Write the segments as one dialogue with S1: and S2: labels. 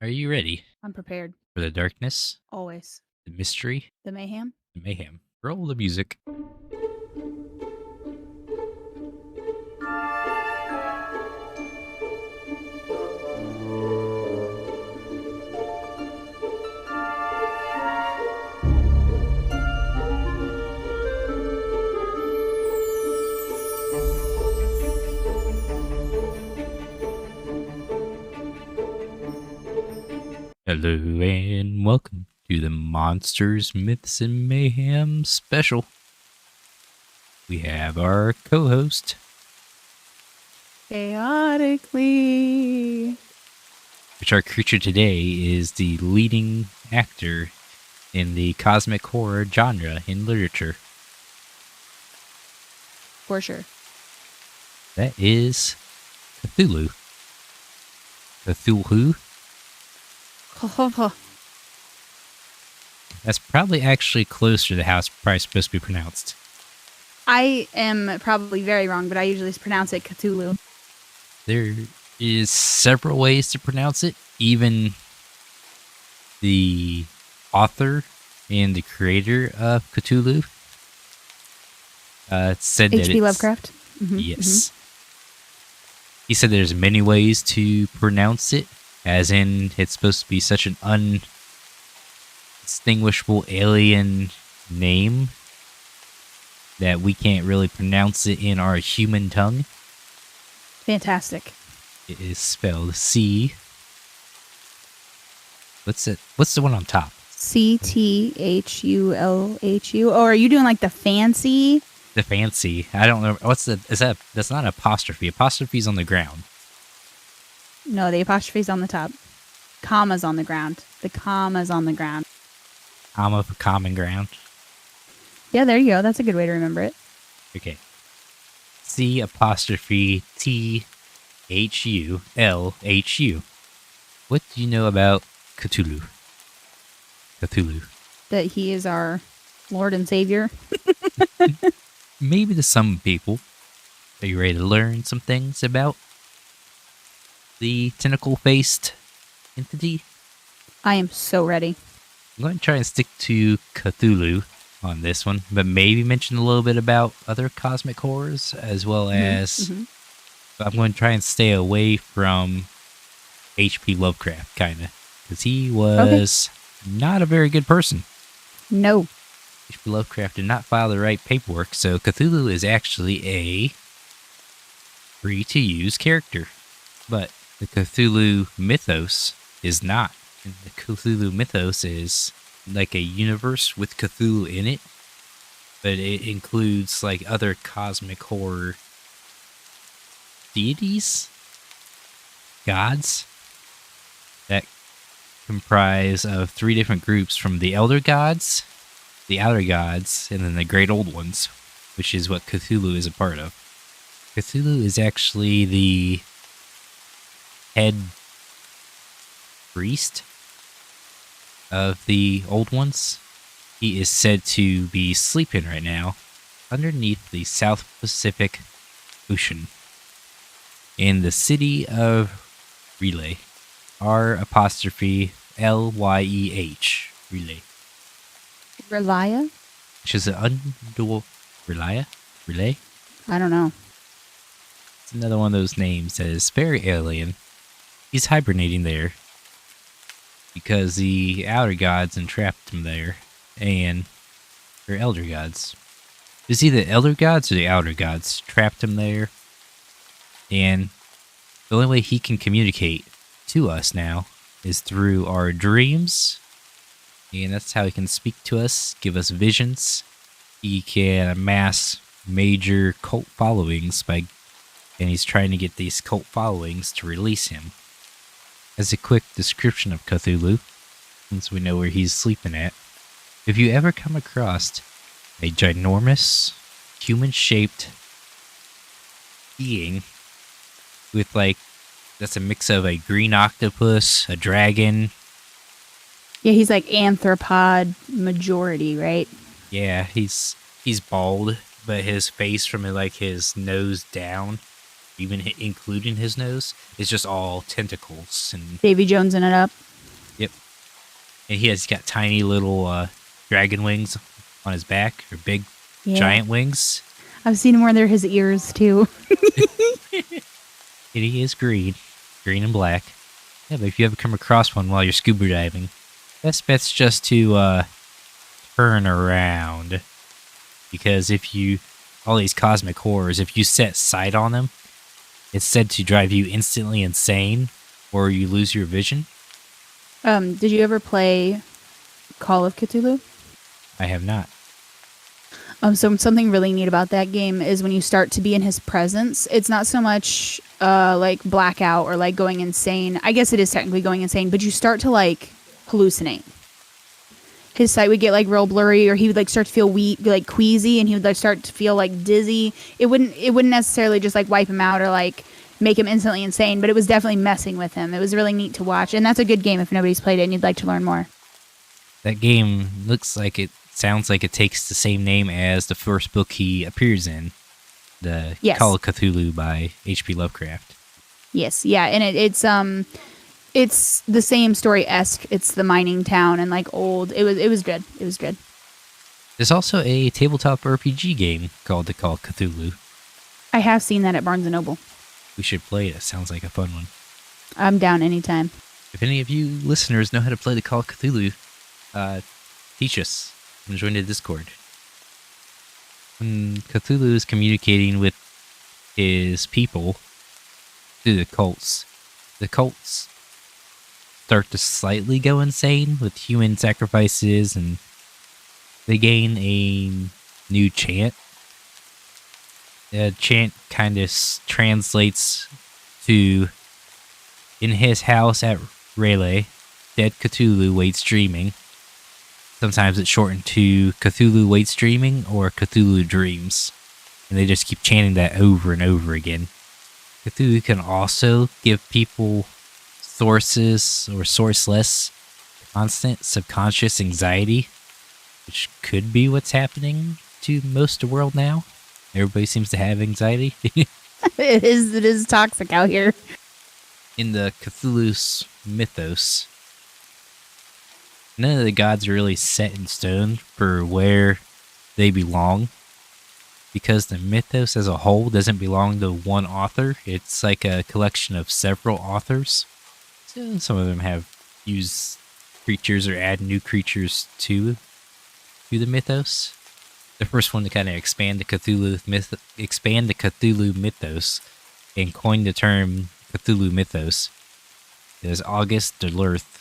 S1: Are you ready
S2: I'm prepared.
S1: for the darkness,
S2: Always.
S1: the mystery,
S2: The mayhem?
S1: the mayhem? Roll the music. Hello and welcome to the Monsters, Myths, and Mayhem special. We have our co-host,
S2: Chaotically.
S1: which our creature today is the leading actor in the cosmic horror genre in literature.
S2: For sure.
S1: That is Cthulhu. Cthulhu? That's probably actually closer to how it's probably supposed to be pronounced.
S2: I am probably very wrong, but I usually pronounce it Cthulhu.
S1: There is several ways to pronounce it. Even the author and the creator of Cthulhu said that
S2: H.P. Lovecraft? Mm-hmm,
S1: yes. He said there's many ways to pronounce it, as in it's supposed to be such an undistinguishable alien name that we can't really pronounce it in our human tongue.
S2: Fantastic.
S1: It is spelled C. What's it? What's the one on top?
S2: Cthulhu. Oh, are you doing like the fancy?
S1: The fancy. I don't know. What's the? Is that? That's not an apostrophe. Apostrophe's on the ground.
S2: No, the apostrophe's on the top. Comma's on the ground. The comma's on the ground.
S1: Comma for common ground.
S2: Yeah, there you go. That's a good way to remember it.
S1: Okay. C apostrophe T H-U-L-H-U. What do you know about Cthulhu? Cthulhu.
S2: That he is our Lord and Savior.
S1: Maybe to some people. Are you ready to learn some things about the tentacle-faced entity?
S2: I am so ready.
S1: I'm going to try and stick to Cthulhu on this one, but maybe mention a little bit about other cosmic horrors, as well as I'm going to try and stay away from H.P. Lovecraft, kind of, because he was not a very good person.
S2: No.
S1: H.P. Lovecraft did not file the right paperwork, so Cthulhu is actually a free-to-use character, but the Cthulhu mythos is not. And the Cthulhu mythos is like a universe with Cthulhu in it, but it includes like other cosmic horror deities, gods, that comprise of three different groups from the elder gods, the outer gods, and then the great old ones, which is what Cthulhu is a part of. Cthulhu is actually the head priest of the old ones. He is said to be sleeping right now underneath the South Pacific Ocean in the city of Relay. R''Lyeh. Relay.
S2: Relia?
S1: Which is an Relay? Relay?
S2: I don't know.
S1: It's another one of those names that is very alien. He's hibernating there because the outer gods entrapped him there, and their elder gods. Is he the elder gods or the outer gods trapped him there? And the only way he can communicate to us now is through our dreams, and that's how he can speak to us, give us visions. He can amass major cult followings and he's trying to get these cult followings to release him. As a quick description of Cthulhu, since we know where he's sleeping at, if you ever come across a ginormous, human-shaped being with, that's a mix of a green octopus, a dragon.
S2: Yeah, he's like anthropod majority, right?
S1: Yeah, he's bald, but his face from his nose down, even including his nose, is just all tentacles and
S2: Davy Jones in it up.
S1: And he's got tiny little dragon wings on his back, or big
S2: Yeah.
S1: giant wings.
S2: I've seen him where they're his ears, too.
S1: And he is green and black. Yeah, but if you ever come across one while you're scuba diving, best bet's just to turn around. Because all these cosmic horrors, if you set sight on them, it's said to drive you instantly insane, or you lose your vision.
S2: Did you ever play Call of Cthulhu?
S1: I have not.
S2: So something really neat about that game is when you start to be in his presence, it's not so much like blackout or like going insane. I guess it is technically going insane, but you start to like hallucinate. His sight would get like real blurry, or he would like start to feel weak, like queasy, and he would like start to feel like dizzy. It wouldn't necessarily just like wipe him out or like make him instantly insane, but it was definitely messing with him. It was really neat to watch, and that's a good game if nobody's played it and you'd like to learn more.
S1: That game sounds like it takes the same name as the first book he appears in, the
S2: Yes.
S1: Call of Cthulhu by H.P. Lovecraft.
S2: Yes, yeah, and it's the same story-esque. It's the mining town and like old. It was good. It was good.
S1: There's also a tabletop RPG game called The Call of Cthulhu.
S2: I have seen that at Barnes & Noble.
S1: We should play it. It sounds like a fun one.
S2: I'm down anytime.
S1: If any of you listeners know how to play The Call of Cthulhu, teach us and join the Discord. When Cthulhu is communicating with his people through the cults start to slightly go insane with human sacrifices, and they gain a new chant. The chant kind of translates to, "In his house at Rayleigh, dead Cthulhu waits dreaming." Sometimes it's shortened to Cthulhu waits dreaming or Cthulhu dreams. And they just keep chanting that over and over again. Cthulhu can also give people sources or sourceless constant subconscious anxiety, which could be what's happening to most of the world now. Everybody seems to have anxiety.
S2: It is toxic out here.
S1: In the Cthulhu's mythos, none of the gods are really set in stone for where they belong, because the mythos as a whole doesn't belong to one author. It's like a collection of several authors. So some of them have used creatures or add new creatures to the mythos. The first one to kind of expand the Cthulhu mythos and coin the term Cthulhu mythos is August Derleth.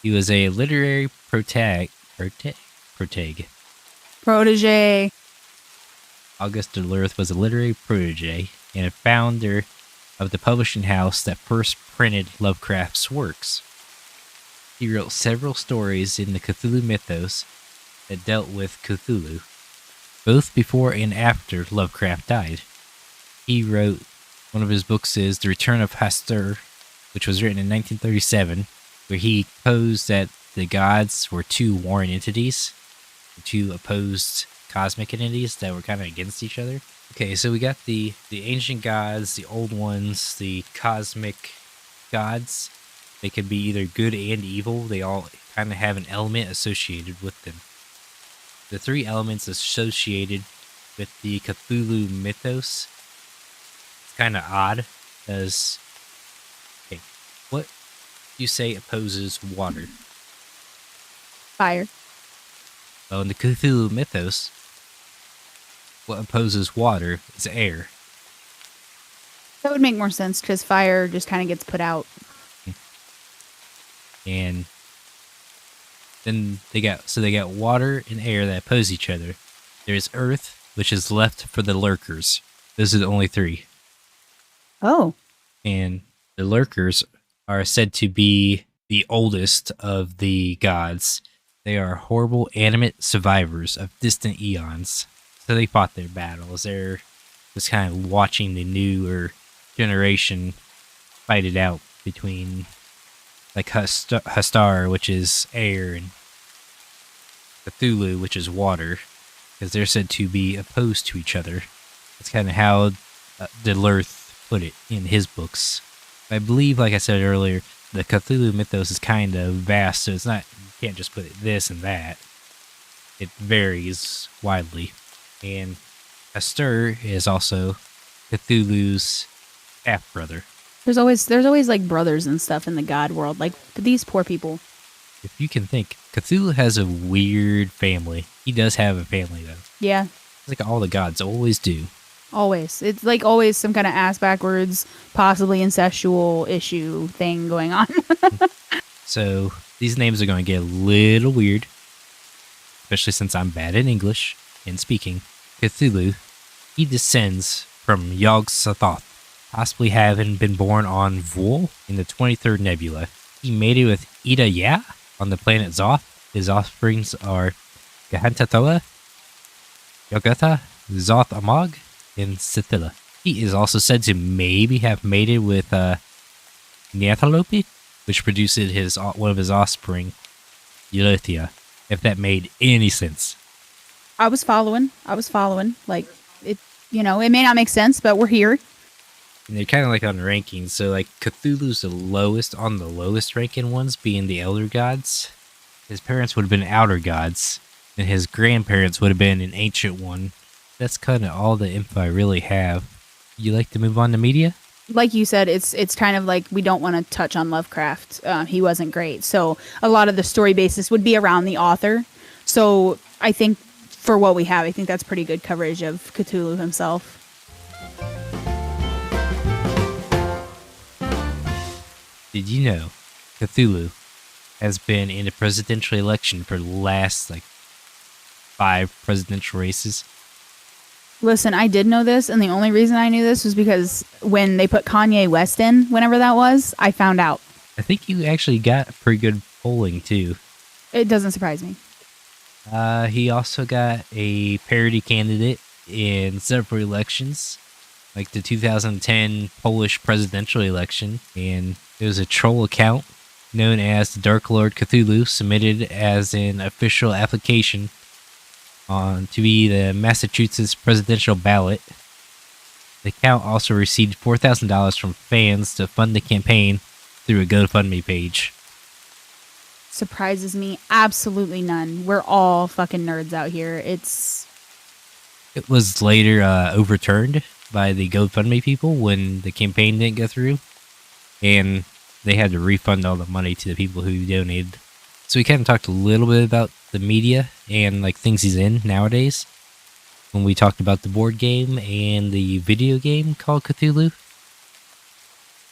S1: He was a literary protege. August Derleth was a literary protege and a founder of the publishing house that first printed Lovecraft's works. He wrote several stories in the Cthulhu mythos that dealt with Cthulhu, both before and after Lovecraft died. He wrote, one of his books is The Return of Hastur, which was written in 1937, where he posed that the gods were two warring entities, two opposed cosmic entities that were kind of against each other. Okay, so we got the ancient gods, the old ones, the cosmic gods. They could be either good and evil. They all kind of have an element associated with them. The three elements associated with the Cthulhu mythos, it's kind of odd, because, okay, what do you say opposes water?
S2: Fire.
S1: Well, in the Cthulhu mythos, what opposes water is air.
S2: That would make more sense because fire just kind of gets put out.
S1: And then they got water and air that oppose each other. There's earth, which is left for the lurkers. Those are the only three.
S2: Oh.
S1: And the lurkers are said to be the oldest of the gods. They are horrible animate survivors of distant eons. So they fought their battles. They're just kind of watching the newer generation fight it out between like Hastur, which is air, and Cthulhu, which is water, because they're said to be opposed to each other. That's kind of how Delirth put it in his books. I believe, like I said earlier, the Cthulhu mythos is kind of vast, so it's not, you can't just put this and that. It varies widely. And Astur is also Cthulhu's half brother.
S2: There's always like brothers and stuff in the god world. Like these poor people.
S1: If you can think, Cthulhu has a weird family. He does have a family, though.
S2: Yeah.
S1: It's like all the gods always do.
S2: Always. It's like always some kind of ass backwards, possibly incestual issue thing going on.
S1: So these names are going to get a little weird, especially since I'm bad at English and speaking. Cthulhu, he descends from Yog-Sothoth, possibly having been born on Vul in the 23rd Nebula. He mated with Ida Ya on the planet Zoth. His offsprings are Gahantatoa, Yogotha, Zoth Amog, and Scythilla. He is also said to maybe have mated with Neathalope, which produced one of his offspring, Eulothia, if that made any sense.
S2: I was following. Like it may not make sense, but we're here.
S1: And they're kind of like on rankings. So like Cthulhu's the lowest on the lowest ranking ones, being the elder gods. His parents would have been outer gods, and his grandparents would have been an ancient one. That's kind of all the info I really have. You like to move on to media?
S2: Like you said, it's kind of like we don't want to touch on Lovecraft. He wasn't great. So a lot of the story basis would be around the author. So I think for what we have, I think that's pretty good coverage of Cthulhu himself.
S1: Did you know Cthulhu has been in a presidential election for the last 5 presidential races?
S2: Listen, I did know this, and the only reason I knew this was because when they put Kanye West in, whenever that was, I found out.
S1: I think you actually got pretty good polling, too.
S2: It doesn't surprise me.
S1: He also got a parody candidate in several elections, like the 2010 Polish presidential election, and it was a troll account known as the Dark Lord Cthulhu submitted as an official application to be the Massachusetts presidential ballot. The account also received $4,000 from fans to fund the campaign through a GoFundMe page.
S2: Surprises me absolutely none. We're all fucking nerds out here. It
S1: was later overturned by the GoFundMe people when the campaign didn't go through, and they had to refund all the money to the people who donated. So we kind of talked a little bit about the media and things he's in nowadays when we talked about the board game and the video game called Cthulhu.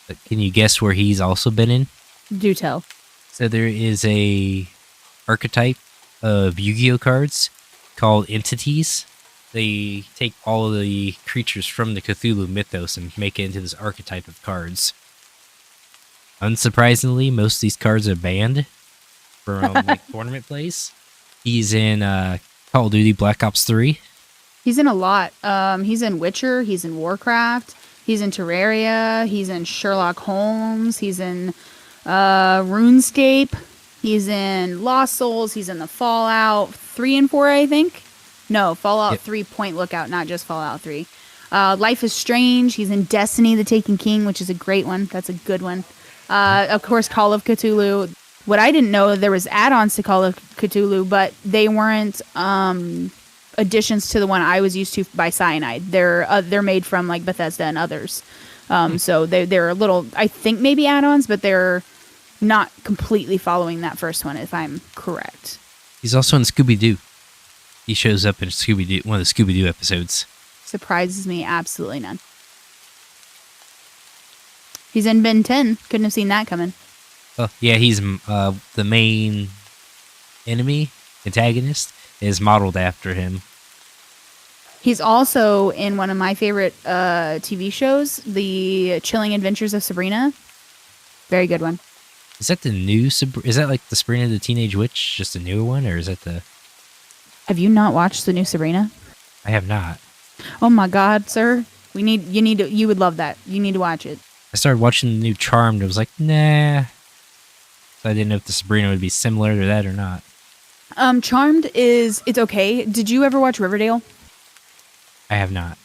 S1: But can you guess where he's also been in?
S2: Do tell.
S1: So there is a archetype of Yu-Gi-Oh cards called Entities. They take all of the creatures from the Cthulhu mythos and make it into this archetype of cards. Unsurprisingly, most of these cards are banned from tournament plays. He's in Call of Duty Black Ops 3.
S2: He's in a lot. He's in Witcher. He's in Warcraft. He's in Terraria. He's in Sherlock Holmes. He's in RuneScape. He's in Lost Souls. He's in the Fallout 3 and 4, I think. No, Fallout 3 Point Lookout, not just Fallout 3. Life is Strange. He's in Destiny, The Taken King, which is a great one. That's a good one. Of course, Call of Cthulhu. What I didn't know, there was add-ons to Call of Cthulhu, but they weren't additions to the one I was used to by Cyanide. They're made from Bethesda and others. So they're a little, I think maybe add-ons, but they're not completely following that first one, if I'm correct.
S1: He's also in Scooby-Doo. He shows up in Scooby-Doo, one of the Scooby-Doo episodes.
S2: Surprises me absolutely none. He's in Ben 10. Couldn't have seen that coming.
S1: Oh, yeah, he's the main antagonist, is modeled after him.
S2: He's also in one of my favorite TV shows, The Chilling Adventures of Sabrina. Very good one.
S1: Is that the new is that like the Sabrina the Teenage Witch, just a newer one, or is that the...
S2: Have you not watched the new Sabrina?
S1: I have not.
S2: Oh my God, sir. You would love that. You need to watch it.
S1: I started watching the new Charmed. I was like, nah. So I didn't know if the Sabrina would be similar to that or not.
S2: Charmed it's okay. Did you ever watch Riverdale?
S1: I have not.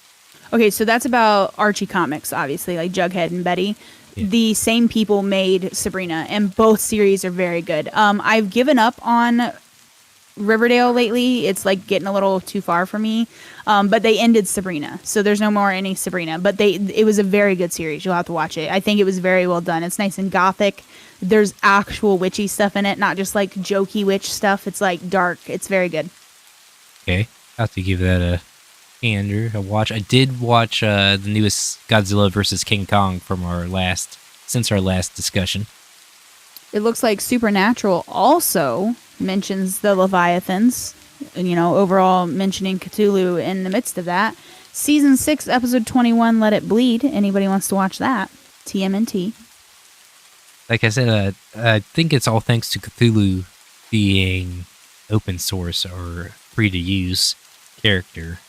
S2: Okay, so that's about Archie comics, obviously, like Jughead and Betty.
S1: Yeah.
S2: the same people made Sabrina, and both series are very good. I've given up on Riverdale lately. It's like getting a little too far for me. But they ended Sabrina, so there's no more any Sabrina. But it was a very good series. You'll have to watch it. I think it was very well done. It's nice and gothic. There's actual witchy stuff in it, not just like jokey witch stuff. It's like dark. It's very good.
S1: Okay, I'll have to give that a watch. I did watch the newest Godzilla versus King Kong from our last discussion.
S2: It looks like Supernatural also mentions the Leviathans, overall mentioning Cthulhu in the midst of that. Season 6, episode 21, Let It Bleed. Anybody wants to watch that? TMNT.
S1: Like I said, I think it's all thanks to Cthulhu being open source or free to use character.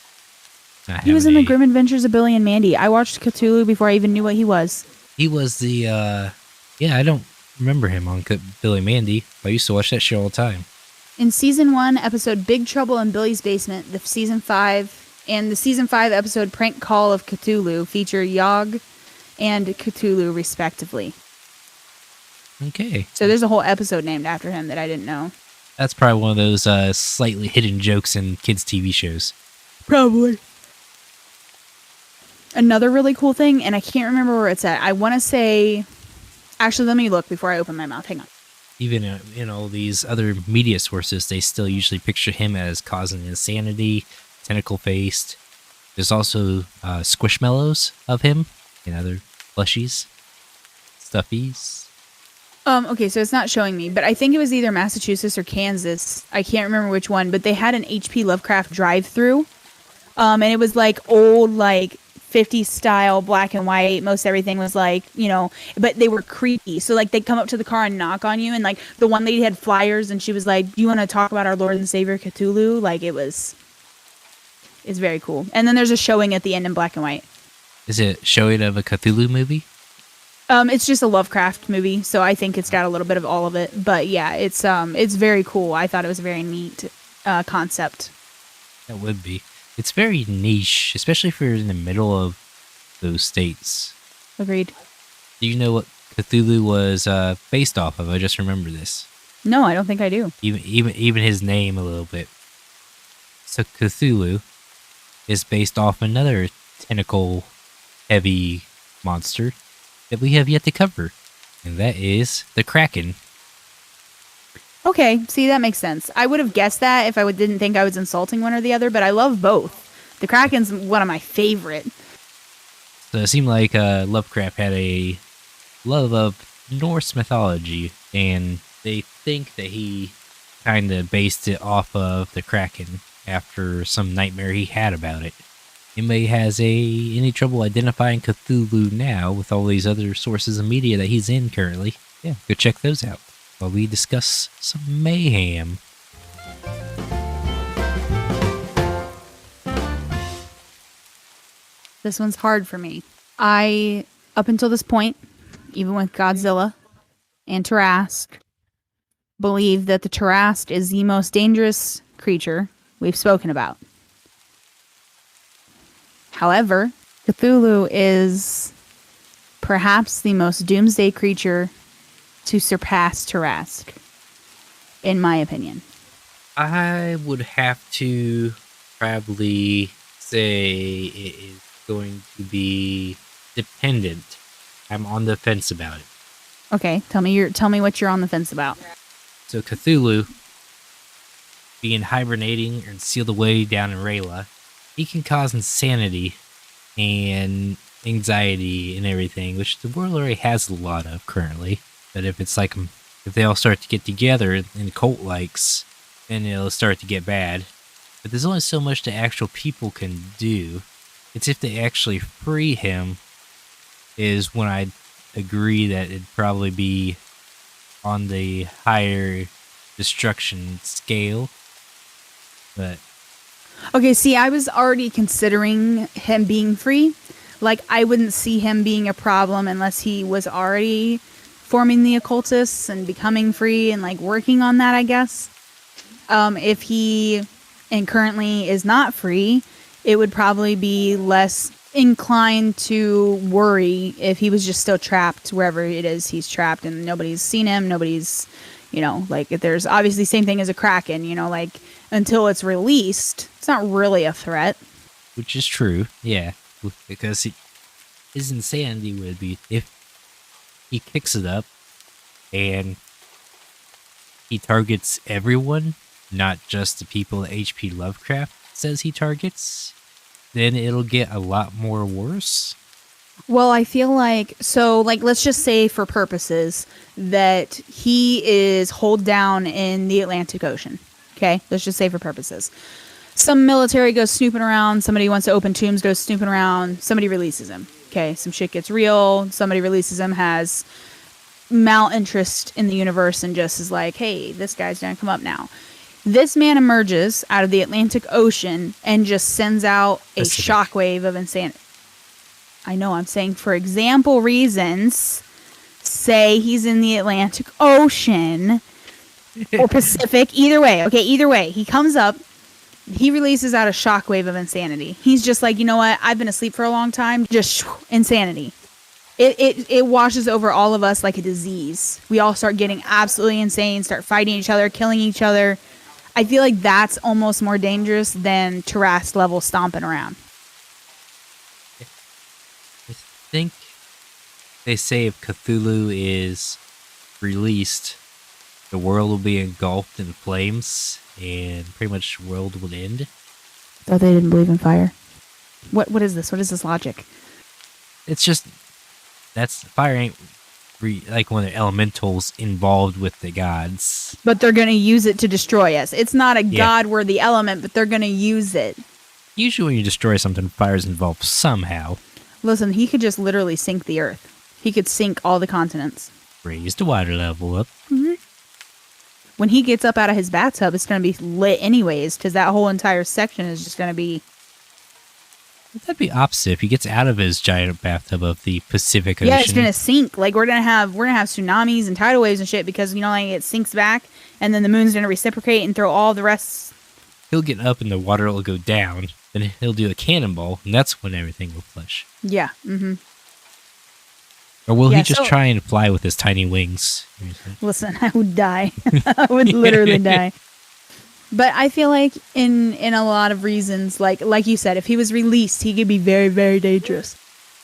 S2: He was in the Grim Adventures of Billy and Mandy. I watched Cthulhu before I even knew what he was.
S1: He was the, I don't remember him on Billy and Mandy. I used to watch that show all the time.
S2: In season 1, episode Big Trouble in Billy's Basement, the season 5 episode Prank Call of Cthulhu feature Yog and Cthulhu respectively.
S1: Okay.
S2: So there's a whole episode named after him that I didn't know.
S1: That's probably one of those slightly hidden jokes in kids' TV shows.
S2: Probably. Another really cool thing, and I can't remember where it's at. I want to say... Actually, let me look before I open my mouth. Hang on.
S1: Even in all these other media sources, they still usually picture him as causing insanity, tentacle-faced. There's also squishmallows of him and other plushies, stuffies.
S2: Okay, so it's not showing me, but I think it was either Massachusetts or Kansas. I can't remember which one, but they had an H.P. Lovecraft drive-through, and it was like old, like 50s style, black and white. Most everything was like, but they were creepy. So like they'd come up to the car and knock on you, and like the one lady had flyers, and she was like, "Do you want to talk about our Lord and Savior Cthulhu?" Like it's very cool. And then there's a showing at the end in black and white.
S1: Is it showing of a Cthulhu movie?
S2: It's just a Lovecraft movie, so I think it's got a little bit of all of it. But yeah, it's very cool. I thought it was a very neat concept.
S1: That would be. It's very niche, especially if you're in the middle of those states.
S2: Agreed.
S1: Do you know what Cthulhu was based off of? I just remember this.
S2: No, I don't think I do.
S1: Even his name a little bit. So Cthulhu is based off another tentacle-heavy monster that we have yet to cover, and that is the Kraken.
S2: Okay, see, that makes sense. I would have guessed that if I didn't think I was insulting one or the other, but I love both. The Kraken's one of my favorite.
S1: So it seemed like Lovecraft had a love of Norse mythology, and they think that he kind of based it off of the Kraken after some nightmare he had about it. Anybody has any trouble identifying Cthulhu now with all these other sources of media that he's in currently? Yeah, go check those out while we discuss some mayhem.
S2: This one's hard for me. Up until this point, even with Godzilla and Tarrasque, believe that the Tarrasque is the most dangerous creature we've spoken about. However, Cthulhu is perhaps the most doomsday creature to surpass Tarrasque, in my opinion.
S1: I would have to probably say it is going to be dependent. I'm on the fence about it.
S2: Okay, tell me what you're on the fence about.
S1: So Cthulhu, being hibernating and sealed away down in Rayla, he can cause insanity and anxiety and everything, which the world already has a lot of currently. But if it's like, if they all start to get together in cult likes, then it'll start to get bad. But there's only so much the actual people can do. It's if they actually free him is when I'd agree that it'd probably be on the higher destruction scale. But
S2: okay, see, I was already considering him being free. Like, I wouldn't see him being a problem unless he was already forming the occultists and becoming free and, like, working on that, I guess. If he and currently is not free, it would probably be less inclined to worry if he was just still trapped wherever it is he's trapped and nobody's seen him, nobody's, like if there's obviously same thing as a Kraken, like until it's released, it's not really a threat.
S1: Which is true, yeah, because his insanity would be if he kicks it up and he targets everyone, not just the people that H.P. Lovecraft says he targets, then it'll get a lot more worse.
S2: Well, I feel like, so like, let's just say for purposes that he is holed down in the Atlantic Ocean. Okay, let's just say for purposes. Some military goes snooping around. Somebody wants to open tombs, goes snooping around. Somebody releases him. Okay, some shit gets real. Somebody releases him, has malinterest in the universe and just is like, hey, this guy's gonna come up now. This man emerges out of the Atlantic Ocean and just sends out a shockwave of insanity. I know, I'm saying for example reasons, say he's in the Atlantic Ocean or Pacific, either way. Okay, either way, he comes up, he releases out a shockwave of insanity. He's just like, you know what, I've been asleep for a long time, just insanity. It washes over all of us like a disease. We all start getting absolutely insane, start fighting each other, killing each other. I feel like that's almost more dangerous than Taras level stomping around.
S1: I think they say if Cthulhu is released, the world will be engulfed in flames and pretty much the world would end.
S2: Thought they didn't believe in fire. What is this? What is this logic?
S1: It's just fire ain't like one of the elementals involved with the gods.
S2: But they're going to use it to destroy us. It's not a god-worthy element, but they're going to use it.
S1: Usually when you destroy something, fire's involved somehow.
S2: Listen, he could just literally sink the earth. He could sink all the continents.
S1: Raise the water level up.
S2: Mm-hmm. When he gets up out of his bathtub, it's going to be lit anyways, because that whole entire section is just going to be...
S1: That'd be opposite if he gets out of his giant bathtub of the Pacific Ocean.
S2: Yeah, it's gonna sink. Like we're gonna have tsunamis and tidal waves and shit because like it sinks back, and then the moon's gonna reciprocate and throw all the rest.
S1: He'll get up and the water will go down. Then he'll do a cannonball, and that's when everything will flush.
S2: Yeah. Mm-hmm.
S1: Or will he just try and fly with his tiny wings?
S2: Listen, I would die. I would literally die. But I feel like in a lot of reasons, like you said, if he was released, he could be very, very dangerous.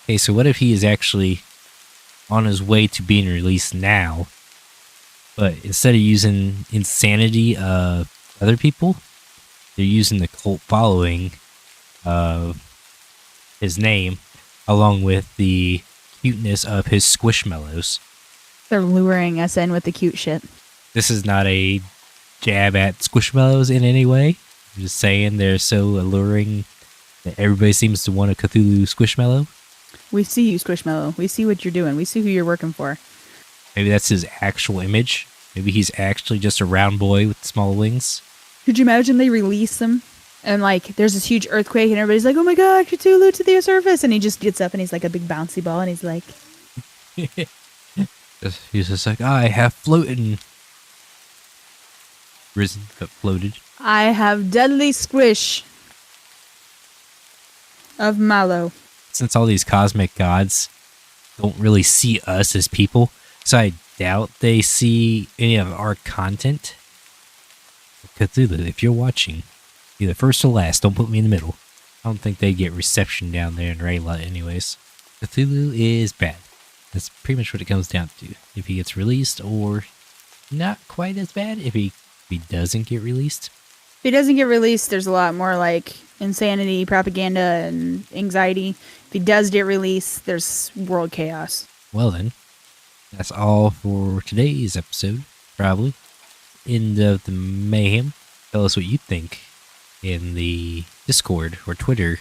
S1: Okay, so what if he is actually on his way to being released now, but instead of using insanity of other people, they're using the cult following of his name, along with the cuteness of his squishmallows.
S2: They're luring us in with the cute shit.
S1: This is not a jab at squishmallows in any way. I'm just saying they're so alluring that everybody seems to want a Cthulhu squishmallow.
S2: We see you, Squishmallow. We see what you're doing. We see who you're working for.
S1: Maybe that's his actual image. Maybe he's actually just a round boy with small wings.
S2: Could you imagine they release him and like there's this huge earthquake and everybody's like, oh my god, Cthulhu to the surface, and he just gets up and he's like a big bouncy ball and he's like
S1: he's just like, I have floated. Risen but floated.
S2: I have deadly squish of mallow.
S1: Since all these cosmic gods don't really see us as people, so I doubt they see any of our content. Cthulhu, if you're watching, be the first or last, don't put me in the middle. I don't think they get reception down there in Rayla anyways. Cthulhu is bad. That's pretty much what it comes down to. If he gets released, or not quite as bad if he doesn't get released.
S2: If he doesn't get released, there's a lot more like insanity, propaganda, and anxiety. If he does get released, there's world chaos.
S1: Well then, that's all for today's episode, probably. End of the mayhem. Tell us what you think in the Discord or Twitter.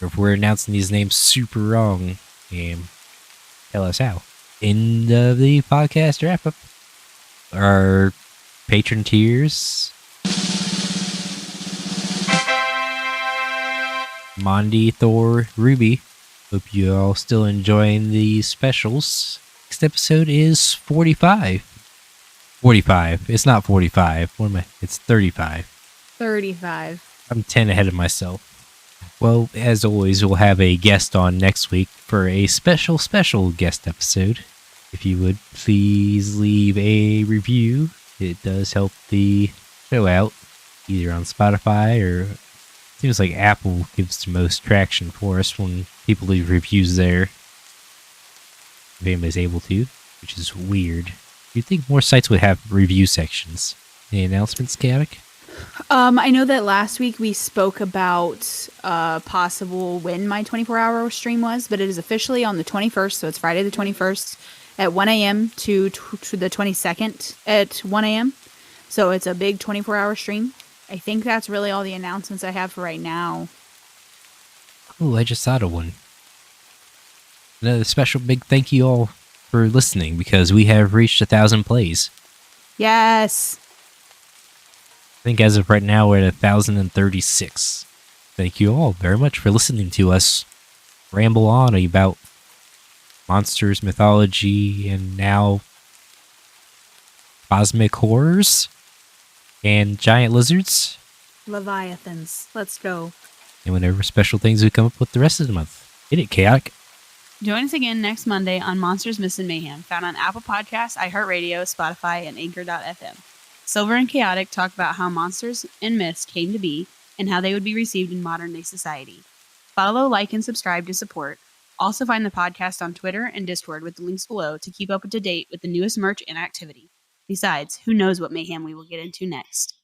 S1: Or if we're announcing these names super wrong, and tell us how. End of the podcast wrap-up. Our patron tiers: Mondi, Thor, Ruby. Hope you all still enjoying the specials. Next episode is 45. 45. It's not 45. What am I? It's 35.
S2: 35.
S1: I'm 10 ahead of myself. Well, as always, we'll have a guest on next week for a special guest episode. If you would please leave a review, it does help the show out, either on Spotify or seems like Apple gives the most traction for us when people leave reviews there. If anybody's able to, which is weird. You'd think more sites would have review sections. Any announcements, Chaotic?
S2: I know that last week we spoke about possible when my 24-hour stream was, but it is officially on the 21st, so it's Friday the 21st at 1 a.m. to the 22nd at 1 a.m. So it's a big 24-hour stream. I think that's really all the announcements I have for right now.
S1: Oh, I just thought of one. Another special big thank you all for listening, because we have reached 1,000 plays.
S2: Yes.
S1: I think as of right now, we're at 1,036. Thank you all very much for listening to us ramble on about monsters, mythology, and now cosmic horrors and giant lizards.
S2: Leviathans. Let's go.
S1: And whatever special things we come up with the rest of the month. Hit it, Chaotic.
S2: Join us again next Monday on Monsters, Myths, and Mayhem, found on Apple Podcasts, iHeartRadio, Spotify, and Anchor.fm. Silver and Chaotic talk about how monsters and myths came to be and how they would be received in modern-day society. Follow, like, and subscribe to support. Also find the podcast on Twitter and Discord with the links below to keep up to date with the newest merch and activity. Besides, who knows what mayhem we will get into next.